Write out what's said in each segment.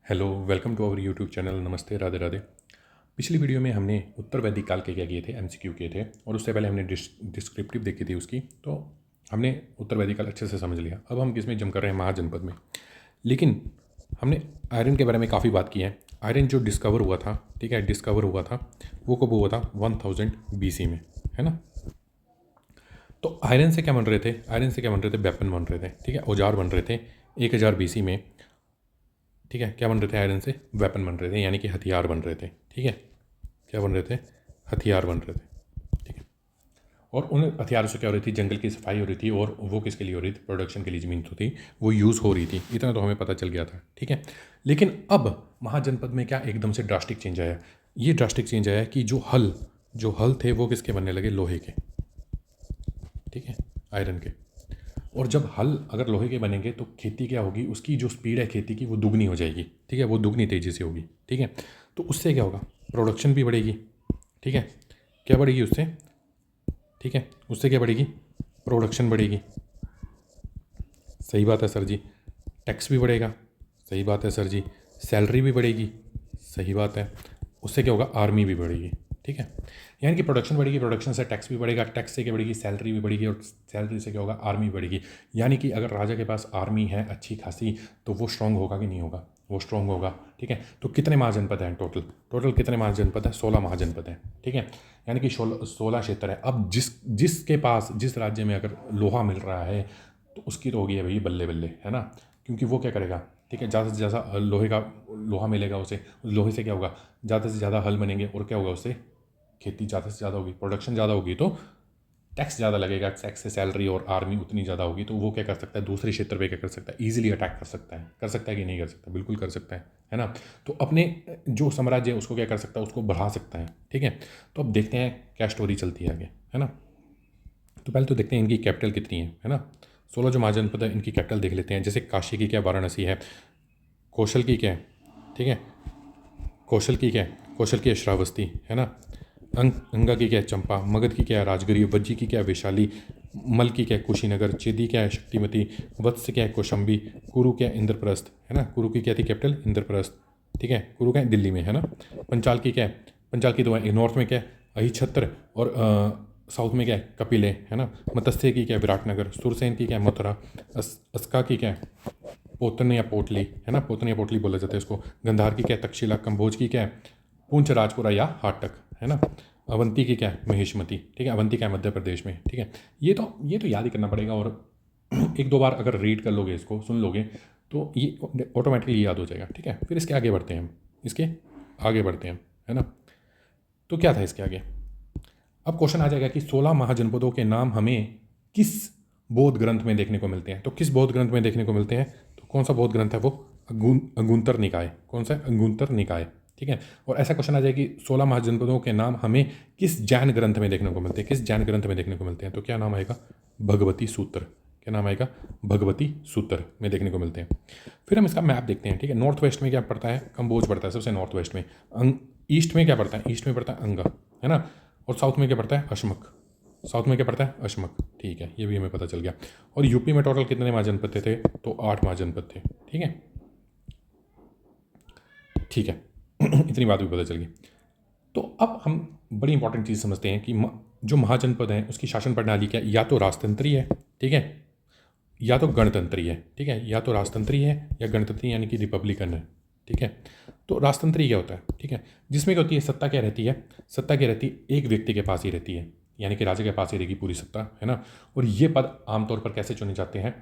Hello, welcome to our YouTube channel. नमस्ते, राधे राधे। पिछली video में हमने उत्तर वैदिक काल के क्या किए थे, एमसीक्यू किए थे, और उससे पहले हमने डिस्क्रिप्टिव देखी थी उसकी। तो हमने उत्तर वैदिक काल अच्छे से समझ लिया। अब हम किस में जम कर रहे हैं, महाजनपद में। लेकिन हमने आयरन के बारे में काफ़ी बात की है। आयरन जो डिस्कवर हुआ था, ठीक है, डिस्कवर हुआ था, वो कब हुआ था? 1000 BC में, है ना। तो आयरन से क्या बन रहे थे? आयरन से क्या बन रहे थे? वेपन बन रहे थे, ठीक है, औजार बन रहे थे 1000 BC में। ठीक है, क्या बन रहे थे? आयरन से वेपन बन रहे थे, यानी कि हथियार बन रहे थे। ठीक है, क्या बन रहे थे? हथियार बन रहे थे। ठीक है, और उन हथियारों से क्या हो रही थी? जंगल की सफाई हो रही थी, और वो किसके लिए हो रही थी? प्रोडक्शन के लिए ज़मीन तो थी, वो यूज़ हो रही थी। इतना तो हमें पता चल गया था। ठीक है, लेकिन अब महाजनपद में क्या एकदम से ड्रास्टिक चेंज आया? ये ड्रास्टिक चेंज आया कि जो हल थे वो किसके बनने लगे? लोहे के। ठीक है, आयरन के। और जब हल अगर लोहे के बनेंगे तो खेती क्या होगी? उसकी जो स्पीड है खेती की, वो दुगनी हो जाएगी। ठीक है, वो दुगनी तेज़ी से होगी। ठीक है, तो उससे क्या होगा? प्रोडक्शन भी बढ़ेगी। ठीक है, क्या बढ़ेगी उससे? ठीक है, उससे क्या बढ़ेगी? प्रोडक्शन बढ़ेगी। सही बात है सर जी। टैक्स भी बढ़ेगा। सही बात है सर जी। सैलरी भी बढ़ेगी। सही बात है। उससे क्या होगा? आर्मी भी बढ़ेगी। ठीक है, यानी कि प्रोडक्शन बढ़ेगी, प्रोडक्शन से टैक्स भी बढ़ेगा, टैक्स से क्या बढ़ेगी? सैलरी भी बढ़ेगी, और सैलरी से क्या होगा? आर्मी बढ़ेगी। यानी कि अगर राजा के पास आर्मी है अच्छी खासी, तो वो स्ट्रांग होगा कि नहीं होगा? वो स्ट्रांग होगा। ठीक है, तो कितने महाजनपद हैं टोटल? टोटल कितने महाजनपद हैं? 16 महाजनपद हैं। ठीक है, यानी कि 16 क्षेत्र है। अब जिसके पास, जिस राज्य में अगर लोहा मिल रहा है, तो उसकी तो होगी है भाई बल्ले बल्ले, है ना। क्योंकि वो क्या करेगा? ठीक है, ज़्यादा से ज़्यादा लोहा मिलेगा उसे, उस लोहे से क्या होगा? ज़्यादा से ज़्यादा हल बनेंगे, और क्या होगा उससे? खेती ज़्यादा से ज़्यादा होगी, प्रोडक्शन ज़्यादा होगी, तो टैक्स ज़्यादा लगेगा। टैक्स से सैलरी और आर्मी उतनी ज़्यादा होगी, तो वो क्या कर सकता है? दूसरे क्षेत्र पे क्या कर सकता है? ईजिली अटैक कर सकता है कि नहीं कर सकता? बिल्कुल कर सकता है ना। तो अपने जो साम्राज्य है उसको क्या कर सकता है? उसको बढ़ा सकता है। ठीक है, तो अब देखते हैं क्या स्टोरी चलती है आगे, है ना। तो पहले तो देखते हैं इनकी कैपिटल कितनी है ना। 16 जो महाजनपद है, इनकी कैपिटल देख लेते हैं। जैसे काशी की क्या? वाराणसी है। कौशल की क्या है? ठीक है, कौशल की क्या है? कौशल की है श्रावस्ती, है ना। अंगा की क्या है? चंपा। मगध की क्या है? राजगिरी। वज्जी की क्या है? वैशाली। मल की क्या है? कुशीनगर। चेदी क्या है? शक्तिमती। वत्स क्या है? कौशंबी। कुरु क्या है? इंद्रप्रस्थ, है ना। कुरु की क्या थी कैपिटल? इंद्रप्रस्थ। ठीक है, कुरु क्या है? दिल्ली में, है ना। पंचाल की क्या है? पंचाल की तो नॉर्थ में क्या है? अहिछत्र। और साउथ में क्या है? कपिले, है ना। मत्स्य की क्या है? विराटनगर। सुरसेन की क्या है? मथुरा। अस्का की क्या है? पोतन या पोटली, है ना। पोतन या पोटली बोला जाता है इसको। गंधार की क्या है? तक्षशिला। कंबोज की क्या है? पूंछ राजपुरा या हाटक, है ना। अवंती की क्या है? महेशमती। ठीक है, अवंती क्या है? मध्य प्रदेश में। ठीक है, ये तो याद ही करना पड़ेगा, और एक दो बार अगर रीड कर लोगे, इसको सुन लोगे, तो ये ऑटोमेटिकली याद हो जाएगा। ठीक है, फिर इसके आगे बढ़ते हैं हम। इसके आगे बढ़ते हैं, है ना। तो क्या था इसके आगे? अब क्वेश्चन आ जाएगा कि 16 महाजनपदों के नाम हमें किस बौद्ध ग्रंथ में देखने को मिलते हैं? तो किस बौद्ध ग्रंथ में देखने को मिलते हैं? तो कौन सा बौद्ध ग्रंथ है वो? अगुंतर निकाय। कौन सा? अगुंतर निकाय। ठीक है, और ऐसा क्वेश्चन आ जाए कि 16 महाजनपदों के नाम हमें किस जैन ग्रंथ में देखने को मिलते हैं? किस जैन ग्रंथ में देखने को मिलते हैं? तो क्या नाम आएगा? भगवती सूत्र। क्या नाम आएगा? भगवती सूत्र में देखने को मिलते हैं। फिर हम इसका मैप देखते हैं। ठीक है, नॉर्थ वेस्ट में क्या पड़ता है? कंबोज पड़ता है सबसे नॉर्थ वेस्ट में। ईस्ट में क्या पड़ता है? ईस्ट में पड़ता है अंगा, है ना। और साउथ में क्या पड़ता है? अशमक। साउथ में क्या पड़ता है? अशमक। ठीक है, ये भी हमें पता चल गया। और यूपी में टोटल कितने महाजनपद थे? तो 8 महाजनपद थे। ठीक है, ठीक है। इतनी बात भी पता चल गई। तो अब हम बड़ी इंपॉर्टेंट चीज़ समझते हैं कि जो महाजनपद हैं उसकी शासन प्रणाली क्या है? या तो राजतंत्रीय है, ठीक है, या तो गणतंत्रीय है। ठीक है, या तो राजतंत्रीय है या गणतंत्रीय, यानी कि रिपब्लिकन है। ठीक है, तो राजतंत्रीय क्या होता है? ठीक है, जिसमें क्या होती है? सत्ता क्या रहती है? सत्ता क्या रहती है? एक व्यक्ति के पास ही रहती है, यानी कि राजा के पास ही रहेगी पूरी सत्ता, है ना। और ये पद आमतौर पर कैसे चुने जाते हैं?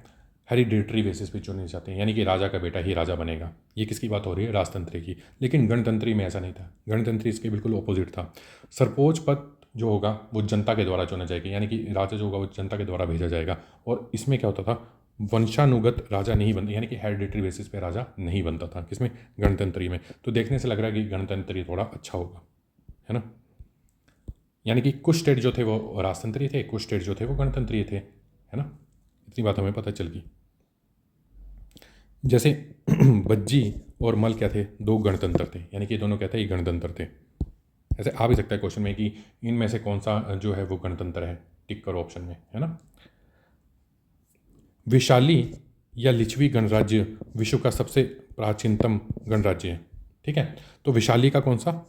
हेरिडेटरी बेसिस पे चुने जाते हैं, यानी कि राजा का बेटा ही राजा बनेगा। ये किसकी बात हो रही है? राजतंत्री की। लेकिन गणतंत्री में ऐसा नहीं था। गणतंत्री इसके बिल्कुल ऑपोजिट था। सरपोज पद जो होगा वो जनता के द्वारा चुना जाएगा, यानी कि राजा जो होगा वो जनता के द्वारा भेजा जाएगा। और इसमें क्या होता था? वंशानुगत राजा नहीं बनता, यानी कि हेरिडेटरी बेसिस पे राजा नहीं बनता था। किसमें? गणतंत्री में। तो देखने से लग रहा है कि गणतंत्री थोड़ा अच्छा होगा, है ना। यानी कि कुछ स्टेट जो थे वो राजतंत्रीय थे, कुछ स्टेट जो थे वो गणतंत्रीय थे, है ना। इतनी बात हमें पता चल गई। जैसे बज्जी और मल क्या थे? दो गणतंत्र थे, यानी कि दोनों क्या थे? ये गणतंत्र थे। ऐसे आ भी सकता है क्वेश्चन में कि इनमें से कौन सा जो है वो गणतंत्र है? टिक करो ऑप्शन में, है ना। वैशाली या लिच्छवी गणराज्य विश्व का सबसे प्राचीनतम गणराज्य है। ठीक है, तो विशाली का कौन सा,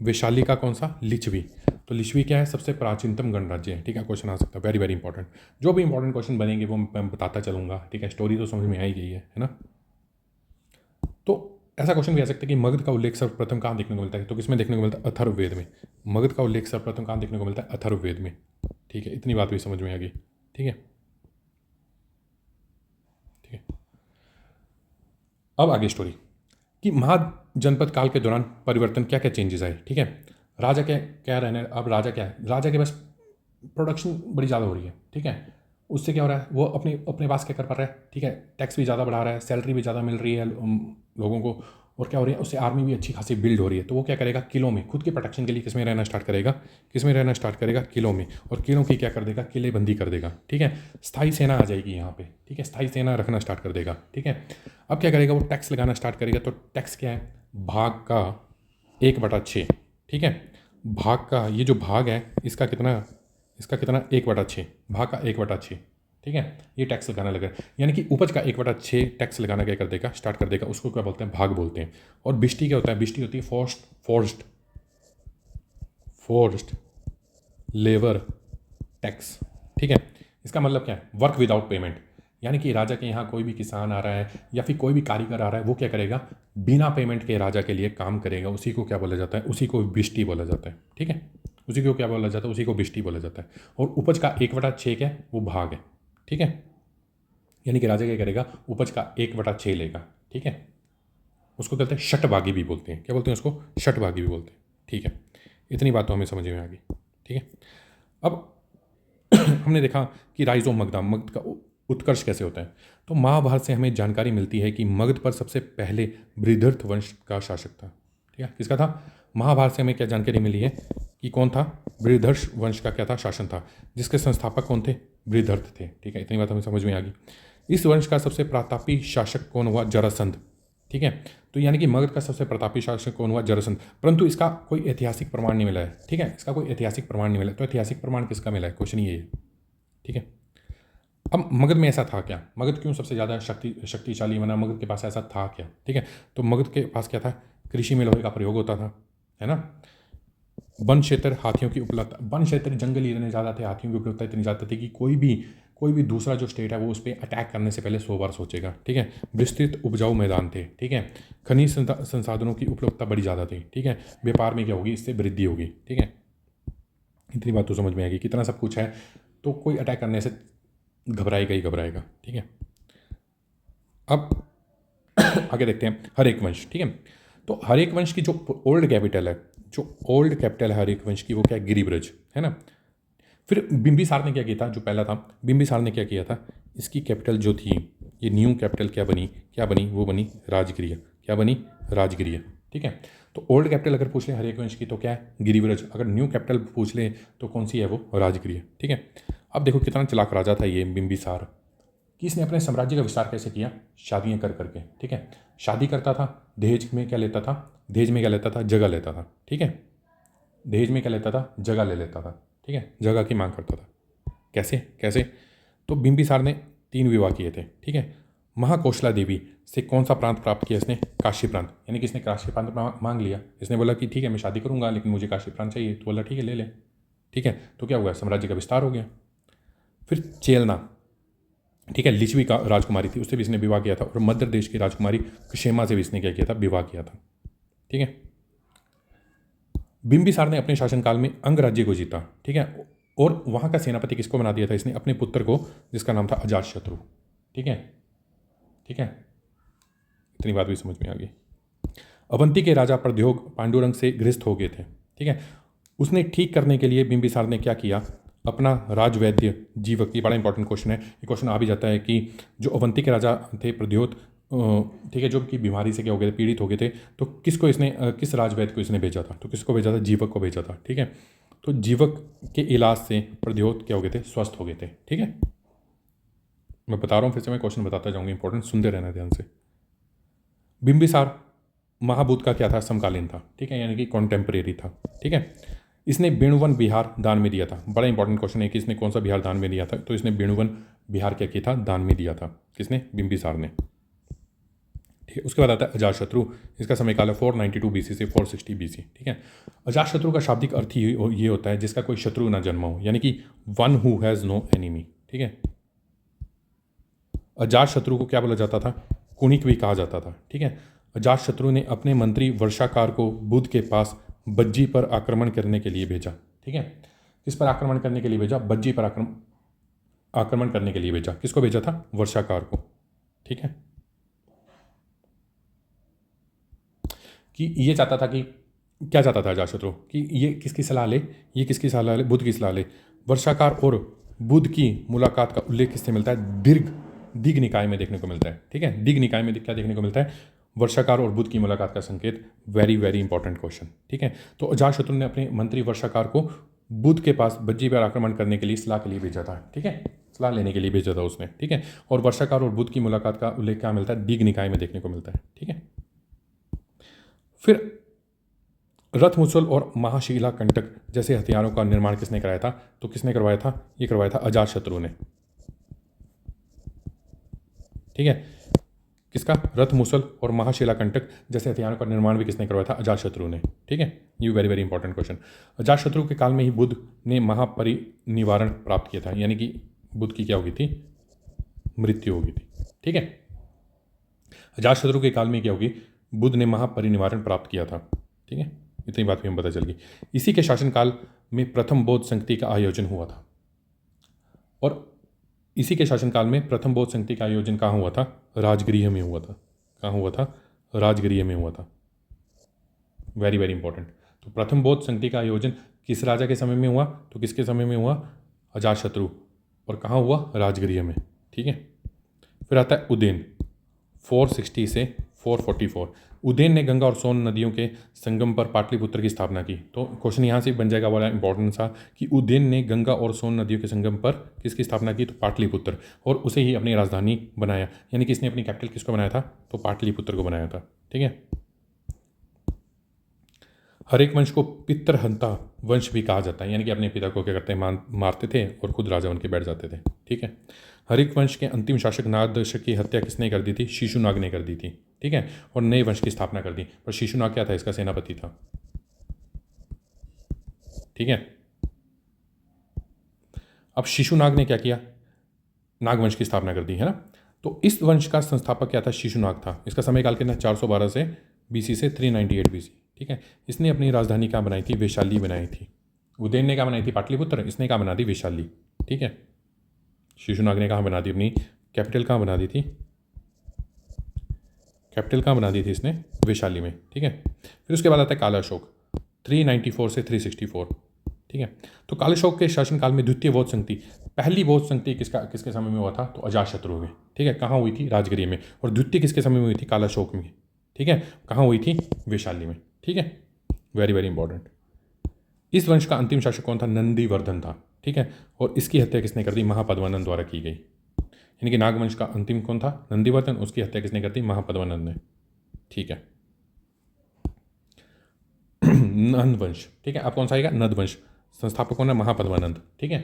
वैशाली का कौन सा, लिच्छवी। तो लिच्छवी क्या है, सबसे प्राचीनतम गणराज्य है। ठीक है, क्वेश्चन आ सकता है, वेरी वेरी इंपॉर्टेंट। जो भी इंपॉर्टेंट क्वेश्चन बनेंगे वो मैं बताता चलूँगा। ठीक है, स्टोरी तो समझ में आ ही गई है ना। तो ऐसा क्वेश्चन भी आ सकता है कि मगध का उल्लेख सर्वप्रथम कहाँ देखने को मिलता है, तो किसमें देखने को मिलता है, अथर्ववेद में। मगध का उल्लेख सर्वप्रथम कहाँ देखने को मिलता है, अथर्ववेद में। ठीक है, इतनी बात भी समझ में आ गई। ठीक है, ठीक है। अब आगे स्टोरी कि महाजनपद काल के दौरान परिवर्तन क्या क्या चेंजेस आए। ठीक है, राजा क्या क्या रहने, अब राजा क्या है, राजा के बस प्रोडक्शन बड़ी ज़्यादा हो रही है। ठीक है, उससे क्या हो रहा है, वो अपने अपने पास क्या कर पा रहा है। ठीक है, टैक्स भी ज़्यादा बढ़ा रहा है, सैलरी भी ज़्यादा मिल रही है लोगों को, और क्या हो रही है, उससे आर्मी भी अच्छी खासी बिल्ड हो रही है। तो वो क्या करेगा, किलों में खुद के प्रोटेक्शन के लिए किस में रहना स्टार्ट करेगा, किस में रहना स्टार्ट करेगा, किलों में। और किलों की क्या कर देगा, किलेबंदी कर देगा। ठीक है, स्थायी सेना आ जाएगी यहाँ पे। ठीक है, स्थायी सेना रखना स्टार्ट कर देगा। ठीक है, अब क्या करेगा, वो टैक्स लगाना स्टार्ट करेगा। तो टैक्स क्या है, भाग का 1/6। ठीक है, भाग का ये जो भाग है इसका कितना, 1/6, भाग का 1/6। ठीक है, ये टैक्स लगाना लगा, यानी कि उपज का 1/6 टैक्स लगाना क्या कर देगा, स्टार्ट कर देगा। उसको क्या बोलते हैं, भाग बोलते हैं। और बिष्टी क्या होता है, बिष्टी होती है फोर्स्ड लेबर टैक्स। ठीक है, इसका मतलब क्या है, वर्क विदाउट पेमेंट। यानी कि राजा के यहाँ कोई भी किसान आ रहा है या फिर कोई भी कारीगर आ रहा है, वो क्या करेगा, बिना पेमेंट के राजा के लिए काम करेगा। उसी को क्या बोला जाता है, उसी को बिष्टी बोला जाता है। ठीक है, उसी को क्या बोला जाता है, उसी को बिष्टी बोला जाता है। और उपज का 1/6 क्या है, वो भाग है। ठीक है, यानी कि राजा क्या करेगा, उपज का 1/6 लेगा। ठीक है, उसको कहते हैं शटभागी भी बोलते हैं। क्या बोलते हैं उसको, शटभागी भी बोलते हैं। ठीक है, इतनी बात तो हमें समझ में आ गई। ठीक है, अब हमने देखा कि राइज ऑफ मगध, मगध का उत्कर्ष कैसे होता है। तो महाभारत से हमें जानकारी मिलती है कि मगध पर सबसे पहले बृहद्रथ वंश का शासक था। ठीक है, किसका था, महाभारत से हमें क्या जानकारी मिली है कि कौन था, बृहद्रथ वंश का क्या था, शासन था, जिसके संस्थापक कौन थे, बृहद्रथ थे। ठीक है, इतनी बात हमें समझ में आ गई। इस वंश का सबसे प्रतापी शासक कौन हुआ, जरासंध। ठीक है, तो यानी कि मगध का सबसे प्रतापी शासक कौन हुआ, जरासंध। परंतु इसका कोई ऐतिहासिक प्रमाण नहीं मिला है। ठीक है, इसका कोई ऐतिहासिक प्रमाण नहीं मिला। तो ऐतिहासिक प्रमाण किसका मिला है, क्वेश्चन ये है। ठीक है, अब मगध में ऐसा था क्या, मगध क्यों सबसे ज़्यादा शक्तिशाली बना, मगध के पास ऐसा था क्या। ठीक है, तो मगध के पास क्या था, कृषि में लोहे का प्रयोग होता था, है ना। वन क्षेत्र, हाथियों की उपलब्धता, वन क्षेत्र जंगली इतने ज़्यादा थे, हाथियों की उपलब्धता इतनी ज़्यादा थी कि कोई भी दूसरा जो स्टेट है वो उस पर अटैक करने से पहले 100 बार सोचेगा। ठीक है, विस्तृत उपजाऊ मैदान थे। ठीक है, खनिज संसाधनों की उपलब्धता बड़ी ज़्यादा थी। ठीक है, व्यापार में क्या होगी, इससे वृद्धि होगी। ठीक है, इतनी बात तो समझ में आएगी, कितना सब कुछ है, तो कोई अटैक करने से घबराएगा ही घबराएगा। ठीक है, अब आगे देखते हैं हरेक वंश। ठीक है, तो हरेक वंश की जो ओल्ड कैपिटल है हरेक वंश की, वो क्या है, गिरिब्रज, है ना। फिर बिंबिसार ने क्या किया था, जो पहला था, बिंबिसार ने क्या किया था, इसकी कैपिटल जो थी, ये न्यू कैपिटल क्या बनी, वो बनी राजगृह। क्या बनी, राजगृह। ठीक है, तो ओल्ड कैपिटल अगर पूछ ले हरेक वंश की तो क्या है, गिरिब्रज। अगर न्यू कैपिटल पूछ ले तो कौन सी है, वो राजगृह। ठीक है, अब देखो कितना चालाक राजा था ये बिंबिसार, कि इसने अपने साम्राज्य का विस्तार कैसे किया, शादियाँ कर करके। ठीक है, शादी करता था, दहेज में क्या लेता था, जगह लेता था। ठीक है, दहेज में क्या लेता था, जगह ले लेता था। ठीक है, जगह की मांग करता था। कैसे, तो बिंबिसार ने 3 विवाह किए थे। ठीक है, महाकौशला देवी से कौन सा प्रांत प्राप्त किया इसने, काशी प्रांत। यानी कि इसने काशी प्रांत मांग लिया। इसने बोला कि ठीक है मैं शादी करूंगा लेकिन मुझे काशी प्रांत चाहिए, तो बोला ठीक है ले ले। ठीक है, तो क्या हुआ, साम्राज्य का विस्तार हो गया। फिर चेलना, ठीक है, लिच्छवी का राजकुमारी थी, उससे भी इसने विवाह किया था। और मध्य देश की राजकुमारी क्षेमा से भी इसने क्या किया था, विवाह किया था। ठीक है, बिंबिसार ने अपने शासनकाल में अंग राज्य को जीता। ठीक है, और वहाँ का सेनापति किसको बना दिया था इसने, अपने पुत्र को, जिसका नाम था अजातशत्रु। ठीक है, इतनी बात भी समझ में आ गई। अवंती के राजा प्रद्योग पांडुरंग से गृहस्थ हो गए थे। ठीक है, उसने ठीक करने के लिए बिंबिसार ने क्या किया, अपना राजवैद्य जीवक, ये बड़ा इंपॉर्टेंट क्वेश्चन है, ये क्वेश्चन आ भी जाता है कि जो अवंती के राजा थे प्रद्योत, ठीक है, जो कि बीमारी से क्या हो गए थे, पीड़ित हो गए थे, तो किस राजवैद्य को इसने भेजा था, तो किसको भेजा था, जीवक को भेजा था। ठीक है, तो जीवक के इलाज से प्रद्योत क्या हो गए थे, स्वस्थ हो गए थे। ठीक है, मैं बता रहा हूँ, फिर से मैं क्वेश्चन बताता जाऊँगा, इंपॉर्टेंट, सुनते रहना ध्यान से। बिंबिसार महाभूत का क्या था, समकालीन था। ठीक है, यानी कि कॉन्टेम्परेरी था। ठीक है, इसने बेणुवन बिहार दान में दिया था। बड़ा इंपॉर्टेंट क्वेश्चन है कि इसने कौन सा बिहार दान में दिया था, तो इसने बेणुवन बिहार क्या किया था, दान में दिया था। किसने, बिंबिसार ने। ठीक है। उसके बाद आता है अजातशत्रु, इसका समय काल है 492 BC से 460 BC। ठीक है। अजातशत्रु का शाब्दिक अर्थ ही ये होता है जिसका कोई शत्रु ना जन्मा हो, यानी कि one who has no enemy. ठीक है। अजातशत्रु को क्या बोला जाता था? कुणिक भी कहा जाता था। ठीक है। अजातशत्रु ने अपने मंत्री वर्षाकार को बुध के पास बज्जी पर आक्रमण करने के लिए भेजा। ठीक है। किस पर आक्रमण करने के लिए भेजा? बज्जी पर आक्रमण करने के लिए भेजा। किसको भेजा था? वर्षाकार को। ठीक है। कि ये चाहता था कि क्या चाहता था अजातशत्रु कि ये किसकी सलाह ले? ये किसकी सलाह ले? बुध की सलाह ले। वर्षाकार और बुध की मुलाकात का उल्लेख किससे मिलता है? दिग निकाय में देखने को मिलता है। ठीक है। दिग निकाय में क्या देखने को मिलता है? वर्षाकार और बुध की मुलाकात का संकेत। Very very important question. ठीक है। तो अजातशत्रु ने अपने मंत्री वर्षाकार को बुध के पास बज्जी पर आक्रमण करने के लिए सलाह के लिए भेजा था। ठीक है। सलाह लेने के लिए भेजा था उसने। ठीक है। और वर्षाकार और बुध की मुलाकात का उल्लेख क्या मिलता है? दिग निकाय में देखने को मिलता है। ठीक है। फिर रथमुसल और महाशिला कंटक जैसे हथियारों का निर्माण किसने कराया था? तो किसने करवाया था? ये करवाया था अजातशत्रु ने। ठीक है। किसका? रथमुसल और महाशिला कंटक जैसे हथियारों का निर्माण भी किसने करवाया था? अजातशत्रु ने। ठीक है। ये very very important question. Ajatashatru के काल में ही बुध ने महापरिनिवारण प्राप्त किया था, यानी कि बुध की क्या हो गई थी? मृत्यु हो गई थी। ठीक है। अजातशत्रु के काल में क्या होगी? बुध ने महापरिनिवारण प्राप्त किया था। ठीक है। इतनी बात भी हमें पता चल गई। इसी के शासनकाल में प्रथम बौद्ध संगति का आयोजन हुआ था। और इसी के शासनकाल में प्रथम बौद्ध संगति का आयोजन कहाँ हुआ था? राजगृह में हुआ था। कहाँ हुआ था? राजगृह में हुआ था। Very very important. तो प्रथम बौद्ध संगति का आयोजन किस राजा के समय में हुआ? तो किसके समय में हुआ? अजातशत्रु। और कहाँ हुआ? राजगृह में। ठीक है। फिर आता है उदेन, 460 से 444। उदेन ने गंगा और सोन नदियों के संगम पर पाटलिपुत्र की स्थापना की। तो क्वेश्चन यहाँ से बन जाएगा बड़ा इंपॉर्टेंट सा कि उदेन ने गंगा और सोन नदियों के संगम पर किसकी स्थापना की? तो पाटलिपुत्र। और उसे ही अपनी राजधानी बनाया, यानी कि इसने अपनी कैपिटल किसको बनाया था? तो पाटलिपुत्र को बनाया था। ठीक है। हर एक वंश को पितृहंता वंश भी कहा जाता है, यानी कि अपने पिता को क्या करते हैं? मारते थे और खुद राजा बन के बैठ जाते थे। ठीक है। हर एक वंश के अंतिम शासक नागदर्शक की हत्या किसने कर दी थी? शिशुनाग ने कर दी थी। ठीक है। और नए वंश की स्थापना कर दी। पर शिशुनाग क्या था? इसका सेनापति था। ठीक है। अब शिशुनाग ने क्या किया? नागवंश की स्थापना कर दी, है ना। तो इस वंश का संस्थापक क्या था? शिशुनाग था। इसका समयकाल कितना? 412 से BC से 398 BC। ठीक है। इसने अपनी राजधानी कहाँ बनाई थी? वैशाली बनाई थी। उदयन ने कहाँ बनाई थी? पाटलिपुत्र। इसने कहाँ बना दी? वैशाली। ठीक है। शिशुनाग ने कहाँ बना दी? अपनी कैपिटल कहाँ बना दी थी? कैपिटल कहाँ बना दी थी इसने? वैशाली में। ठीक है। फिर उसके बाद आता है काला अशोक, 394 से 364। ठीक है। तो काला अशोक के शासनकाल में द्वितीय बौद्ध संगति, पहली बौद्ध संगति किसके समय में हुआ था? तो अजातशत्रु में। ठीक है। कहाँ हुई थी? राजगृह में। और द्वितीय किसके समय में हुई थी? काला अशोक में। ठीक है। कहाँ हुई थी? वैशाली में। ठीक है। Very very important. इस वंश का अंतिम शासक कौन था? नंदीवर्धन था। ठीक है। और इसकी हत्या किसने कर दी? महापद्मानंद द्वारा की गई। यानी कि नागवंश का अंतिम कौन था? नंदीवर्धन। उसकी हत्या किसने कर दी? महापद्मानंद ने। ठीक है। नंदवंश। ठीक है। अब कौन सा आएगा? नंदवंश। संस्थापक कौन है? महापद्मानंद। ठीक है।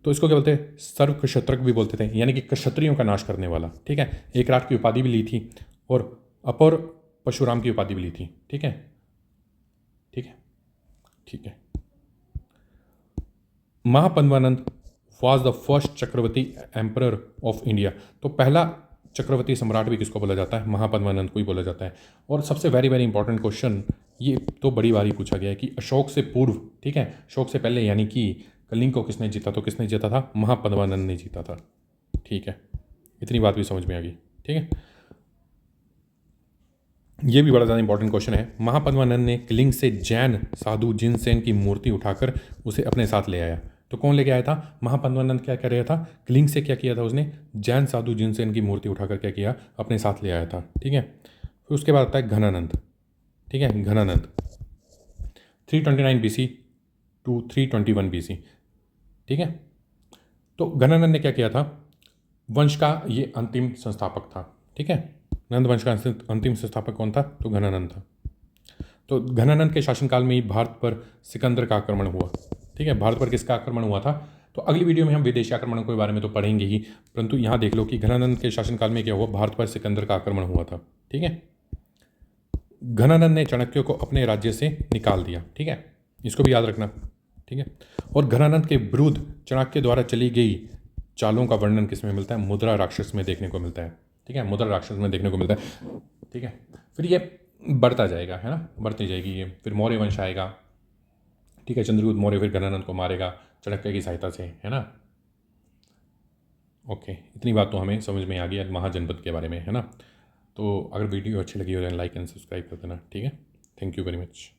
तो इसको क्या बोलते हैं? सर्व क्षत्रक भी बोलते थे, यानी कि क्षत्रियों का नाश करने वाला। ठीक है। एक राट की उपाधि भी ली थी और अपर परशुराम की उपाधि भी ली थी। ठीक है। ठीक है। ठीक है। Mahapadmananda was the first chakravarti emperor of India. तो पहला चक्रवर्ती सम्राट भी किसको बोला जाता है? महापद्मानंद को ही बोला जाता है। और सबसे वेरी वेरी इंपॉर्टेंट क्वेश्चन, ये तो बड़ी बार ही पूछा गया है कि अशोक से पूर्व, ठीक है, अशोक से पहले, यानी कि कलिंग को किसने जीता? तो किसने जीता था? महापद्मानंद ने जीता था। ठीक है। इतनी बात भी समझ में आ गई। ठीक है। ये भी बड़ा ज़्यादा इंपॉर्टेंट क्वेश्चन है। महापद्मानंद ने कलिंग से जैन साधु जिनसेन की मूर्ति उठाकर उसे अपने साथ ले आया। तो कौन लेके आया था? महापद्मानंद। क्या कर रहा था? कलिंग से क्या किया था उसने? जैन साधु जिनसेन की मूर्ति उठाकर क्या किया? अपने साथ ले आया था। ठीक है। फिर उसके बाद आता है घनानंद। ठीक है। Ghanananda 329 BC to 321 BC। ठीक है। तो घनानंद ने क्या किया था? वंश का ये अंतिम संस्थापक था। ठीक है। नंद वंश का अंतिम संस्थापक कौन था? तो घनानंद था। तो घनानंद के शासनकाल में ही भारत पर सिकंदर का आक्रमण हुआ। ठीक है। भारत पर किसका आक्रमण हुआ था? तो अगली वीडियो में हम विदेशी आक्रमणों के बारे में तो पढ़ेंगे ही, परंतु यहाँ देख लो कि घनानंद के शासनकाल में क्या हुआ, भारत पर सिकंदर का आक्रमण हुआ था। ठीक है, घनानंद ने चाणक्य को अपने राज्य से निकाल दिया। ठीक है, इसको भी याद रखना। ठीक है, और घनानंद के विरुद्ध चाणक्य द्वारा चली गई चालों का वर्णन किस में मिलता है? मुद्रा राक्षस में देखने को मिलता है। ठीक है, मुद्रा राक्षस में देखने को मिलता है। ठीक है, फिर ये बढ़ता जाएगा, है ना, बढ़ती जाएगी ये। फिर मौर्य वंश आएगा। ठीक है, चंद्रगुप्त मौर्य फिर घनानंद को मारेगा चाणक्य की सहायता से, है ना। ओके, इतनी बात तो हमें समझ में आ गई महाजनपद के बारे में, है ना। तो अगर वीडियो अच्छी लगी हो तो लाइक एंड सब्सक्राइब कर देना। ठीक है, थैंक यू वेरी मच।